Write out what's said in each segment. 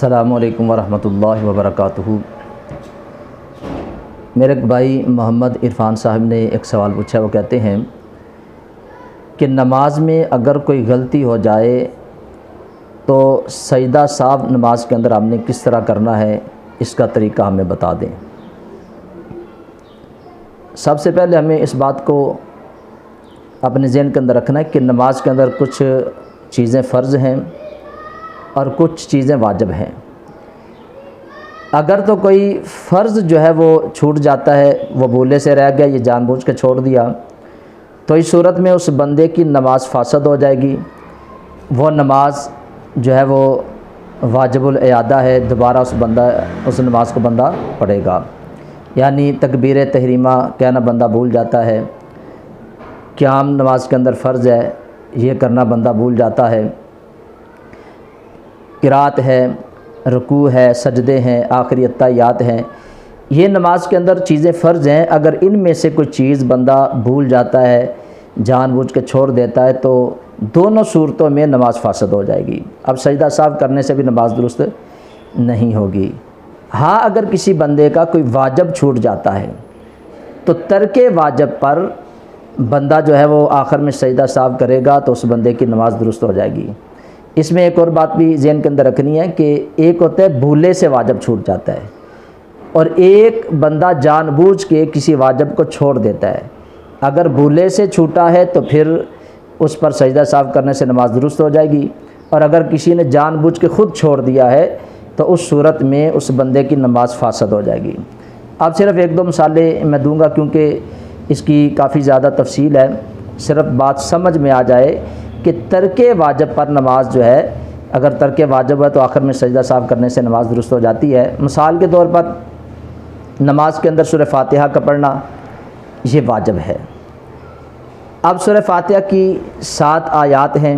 السلام علیکم ورحمۃ اللہ وبرکاتہ۔ میرے بھائی محمد عرفان صاحب نے ایک سوال پوچھا، وہ کہتے ہیں کہ نماز میں اگر کوئی غلطی ہو جائے تو سجدہ ساو نماز کے اندر ہم نے کس طرح کرنا ہے، اس کا طریقہ ہمیں بتا دیں۔ سب سے پہلے ہمیں اس بات کو اپنے ذہن کے اندر رکھنا ہے کہ نماز کے اندر کچھ چیزیں فرض ہیں اور کچھ چیزیں واجب ہیں۔ اگر تو کوئی فرض جو ہے وہ چھوٹ جاتا ہے، وہ بھولے سے رہ گیا، یہ جان بوجھ کے چھوڑ دیا، تو اس صورت میں اس بندے کی نماز فاسد ہو جائے گی۔ وہ نماز جو ہے وہ واجب الاعادہ ہے، دوبارہ اس نماز کو بندہ پڑھے گا۔ یعنی تکبیر تحریمہ کہنا بندہ بھول جاتا ہے، قیام نماز کے اندر فرض ہے، یہ کرنا بندہ بھول جاتا ہے، قرات ہے، رکوع ہے، سجدے ہیں، آخری اتحیات ہیں، یہ نماز کے اندر چیزیں فرض ہیں۔ اگر ان میں سے کوئی چیز بندہ بھول جاتا ہے، جان بوجھ کے چھوڑ دیتا ہے، تو دونوں صورتوں میں نماز فاسد ہو جائے گی۔ اب سجدہ ساو کرنے سے بھی نماز درست نہیں ہوگی۔ ہاں، اگر کسی بندے کا کوئی واجب چھوٹ جاتا ہے تو ترک واجب پر بندہ جو ہے وہ آخر میں سجدہ ساو کرے گا تو اس بندے کی نماز درست ہو جائے گی۔ اس میں ایک اور بات بھی ذہن کے اندر رکھنی ہے کہ ایک ہوتا ہے بھولے سے واجب چھوٹ جاتا ہے، اور ایک بندہ جان بوجھ کے کسی واجب کو چھوڑ دیتا ہے۔ اگر بھولے سے چھوٹا ہے تو پھر اس پر سجدہ ساو کرنے سے نماز درست ہو جائے گی، اور اگر کسی نے جان بوجھ کے خود چھوڑ دیا ہے تو اس صورت میں اس بندے کی نماز فاسد ہو جائے گی۔ اب صرف ایک دو مثالیں میں دوں گا کیونکہ اس کی کافی زیادہ تفصیل ہے، صرف بات سمجھ میں آ جائے کہ ترک واجب پر نماز جو ہے، اگر ترک واجب ہے تو آخر میں سجدہ ساو کرنے سے نماز درست ہو جاتی ہے۔ مثال کے طور پر نماز کے اندر سورہ فاتحہ کا پڑھنا یہ واجب ہے۔ اب سورہ فاتحہ کی 7 آیات ہیں،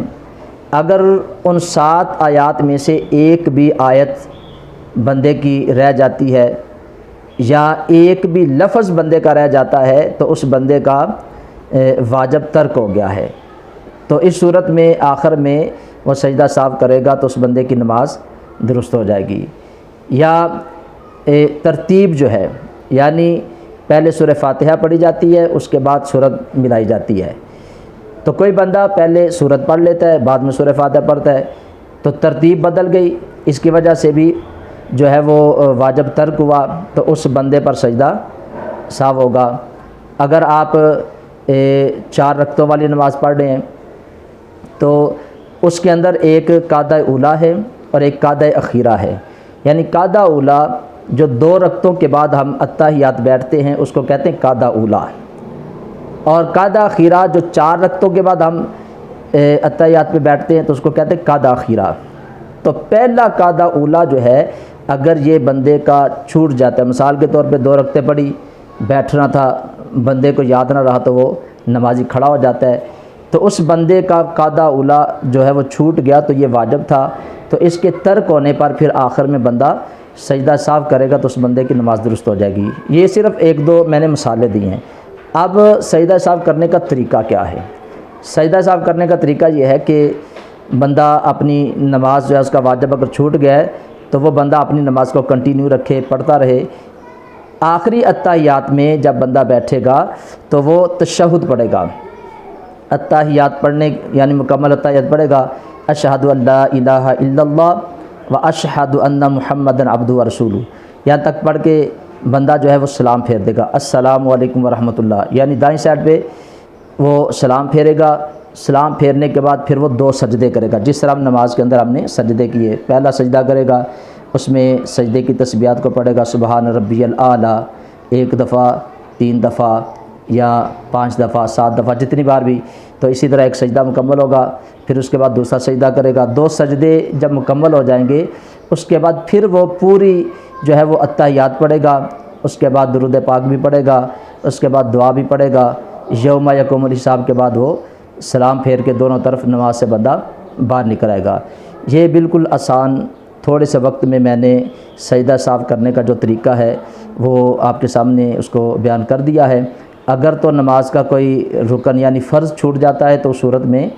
اگر ان 7 آیات میں سے ایک بھی آیت بندے کی رہ جاتی ہے یا ایک بھی لفظ بندے کا رہ جاتا ہے تو اس بندے کا واجب ترک ہو گیا ہے، تو اس صورت میں آخر میں وہ سجدہ ساو کرے گا تو اس بندے کی نماز درست ہو جائے گی۔ یا ترتیب جو ہے، یعنی پہلے سورہ فاتحہ پڑھی جاتی ہے، اس کے بعد سورت ملائی جاتی ہے، تو کوئی بندہ پہلے سورت پڑھ لیتا ہے، بعد میں سورہ فاتحہ پڑھتا ہے، تو ترتیب بدل گئی، اس کی وجہ سے بھی جو ہے وہ واجب ترک ہوا، تو اس بندے پر سجدہ ساو ہوگا۔ اگر آپ 4 رکعتوں والی نماز پڑھ رہے ہیں تو اس کے اندر ایک قعدہ اولیٰ ہے اور ایک قعدہ اخیرہ ہے، یعنی قعدہ اولیٰ جو 2 رکعتوں کے بعد ہم اتحیات بیٹھتے ہیں اس کو کہتے ہیں قعدہ اولیٰ، اور قعدہ اخیرہ جو 4 رکعتوں کے بعد ہم اتحیات پہ بیٹھتے ہیں تو اس کو کہتے ہیں قعدہ اخیرہ۔ تو پہلا قعدہ اولیٰ جو ہے، اگر یہ بندے کا چھوٹ جاتا ہے، مثال کے طور پہ 2 رکعتیں پڑھی، بیٹھنا تھا، بندے کو یاد نہ رہا تو وہ نمازی کھڑا ہو جاتا ہے، تو اس بندے کا قعدہ اولیٰ جو ہے وہ چھوٹ گیا تو یہ واجب تھا، تو اس کے ترک ہونے پر پھر آخر میں بندہ سجدہ ساو کرے گا تو اس بندے کی نماز درست ہو جائے گی۔ یہ صرف 1-2 میں نے مثالیں دی ہیں۔ اب سجدہ ساو کرنے کا طریقہ کیا ہے؟ سجدہ ساو کرنے کا طریقہ یہ ہے کہ بندہ اپنی نماز جو ہے اس کا واجب اگر چھوٹ گیا ہے تو وہ بندہ اپنی نماز کو کنٹینیو رکھے، پڑھتا رہے۔ آخری اتحیات میں جب بندہ بیٹھے گا تو وہ تشہد پڑھے گا، اتحیات پڑھنے یعنی مکمل اتحیات پڑھے گا، اشہد ان لا الہ الا اللہ و اشہد ان محمدً عبدہ و رسولہ، یہاں تک پڑھ کے بندہ جو ہے وہ سلام پھیر دے گا، السلام علیکم ورحمۃ اللہ، یعنی دائیں سائڈ پہ وہ سلام پھیرے گا۔ سلام پھیرنے کے بعد پھر وہ 2 سجدے کرے گا، جس طرح ہم نماز کے اندر ہم نے سجدے کیے۔ پہلا سجدہ کرے گا، اس میں سجدے کی تسبیحات کو پڑھے گا، سبحان ربی الاعلیٰ 1 دفعہ، 3 دفعہ یا 5 دفعہ، 7 دفعہ، جتنی بار بھی، تو اسی طرح ایک سجدہ مکمل ہوگا۔ پھر اس کے بعد دوسرا سجدہ کرے گا۔ 2 سجدے جب مکمل ہو جائیں گے اس کے بعد پھر وہ پوری جو ہے وہ اتحیات پڑھے گا، اس کے بعد درود پاک بھی پڑھے گا، اس کے بعد دعا بھی پڑھے گا۔ یوم یقوم الحساب کے بعد وہ سلام پھیر کے دونوں طرف نماز سے بندہ باہر نکل آئے گا۔ یہ بالکل آسان، تھوڑے سے وقت میں میں نے سجدہ ساو کرنے کا جو طریقہ ہے وہ آپ کے سامنے اس کو بیان کر دیا ہے۔ اگر تو نماز کا کوئی رکن یعنی فرض چھوٹ جاتا ہے تو اس صورت میں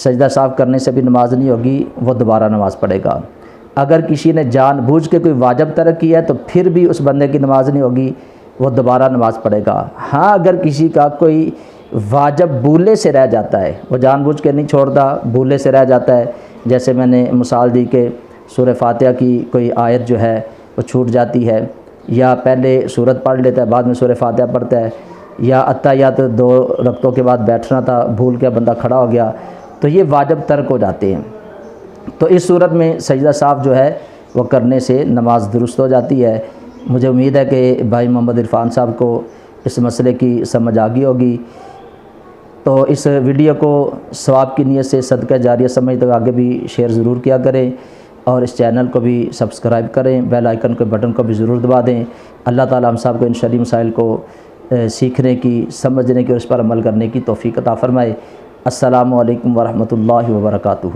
سجدہ ساو کرنے سے بھی نماز نہیں ہوگی، وہ دوبارہ نماز پڑھے گا۔ اگر کسی نے جان بوجھ کے کوئی واجب ترک کیا ہے تو پھر بھی اس بندے کی نماز نہیں ہوگی، وہ دوبارہ نماز پڑھے گا۔ ہاں اگر کسی کا کوئی واجب بھولے سے رہ جاتا ہے، وہ جان بوجھ کے نہیں چھوڑتا، بھولے سے رہ جاتا ہے، جیسے میں نے مثال دی کہ سورہ فاتحہ کی کوئی آیت جو ہے وہ چھوٹ جاتی ہے، یا پہلے سورت پڑھ لیتا ہے بعد میں سورہ فاتحہ پڑھتا ہے، یا اتحیات 2 رکعتوں کے بعد بیٹھنا تھا بھول کے بندہ کھڑا ہو گیا، تو یہ واجب ترک ہو جاتے ہیں۔ تو اس صورت میں سجدہ صاف جو ہے وہ کرنے سے نماز درست ہو جاتی ہے۔ مجھے امید ہے کہ بھائی محمد عرفان صاحب کو اس مسئلے کی سمجھ آ گئی ہوگی، تو اس ویڈیو کو ثواب کی نیت سے صدقہ جاریہ سمجھتے ہوئے آگے بھی شیئر ضرور کیا کریں، اور اس چینل کو بھی سبسکرائب کریں، بیل آئیکن کے بٹن کو بھی ضرور دبا دیں۔ اللہ تعالیٰ ہم صاحب کو ان شرعی مسائل کو سیکھنے کی، سمجھنے کی اور اس پر عمل کرنے کی توفیق عطا فرمائے۔ السلام علیکم ورحمۃ اللہ وبرکاتہ۔